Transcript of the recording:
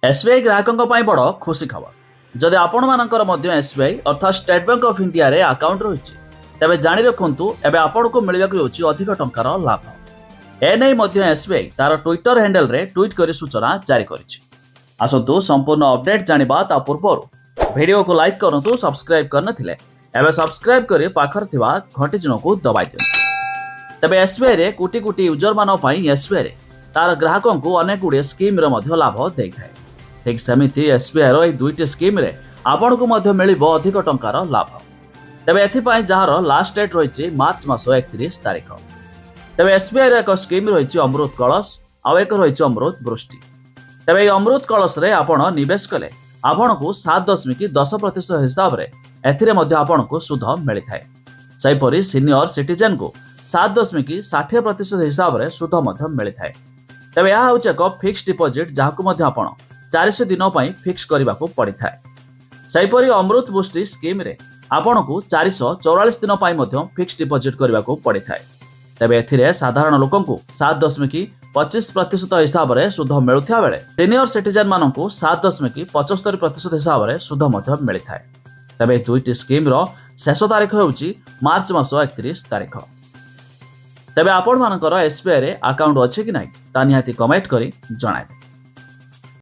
SBI ग्राहकों बड़ खुशी खबर जदि आपण मानकर मध्य एसबीआई अर्थात स्टेट बैंक ऑफ इंडिया रे अकाउंट रही तेज जाणी रखु एवं आपण को मिलवाक अधिक टंकार लाभ एने एसबीआई तार ट्विटर हैंडल रे ट्वीट कर सूचना जारी करिछि। आसतु संपूर्ण अपडेट जानिबा ता पूर्व वीडियो को लाइक करंतु सब्सक्राइब करनथिले एबे सब्सक्राइब करी पाखर थिबा घंटी चिन्ह को दबाइ दियंतु। तबे एसबीआई रे कोटी कोटी यूजर मान पई एसबीआई रे तार ग्राहकों को अनेक गुड़े स्कीम रे मध्य लाभ देइथाय। ठीक सेमिति एसबीआई रो दुईटी स्कीम रे आपण को मध्य मिलिबो अधिक टंकार लाभ। तबे एथिपाई जहार लास्ट डेट रही मार्च मास 31 तारिख। तबे एसबीआई रो एक स्कीम रही अमृत कलश आ एक रही अमृत वृष्टि। तबे अमृत कलश रे आपण निवेश कले आपण को 7.10% हिसाब रे एथिरे मध्य आपण को सुध मिलि थाए। सेपरि सीनियर सिटीजन को 7.60% हिसाब रे सुध मध्य मिलि थाए। तबे यह होचे एक फिक्स डिपॉजिट जहाकु मध्य आपण 400 दिन पई फिक्स करबा को पड़ी थाए। सेपरि अमृत वृष्टि स्कीम रे आपण को 444 दिन पई मध्य फिक्स डिपॉजिट करबा को पड़ी थाए। तबे एथिरे साधारण लोकन को 7.25% हिसाब रे सुध मिलुथिया बेले सीनियर सिटीजन मानन को 7.75% हिसाब रे सुध मध्य मिलि थाए। तबे दुईटी स्कीम रो शेष तारीख होउची मार्च मास 31 तारीख। तबे आपण मानकर एसबीआई रे अकाउंट अछि कि नै ता निहाती कमेंट करी जणाइबे।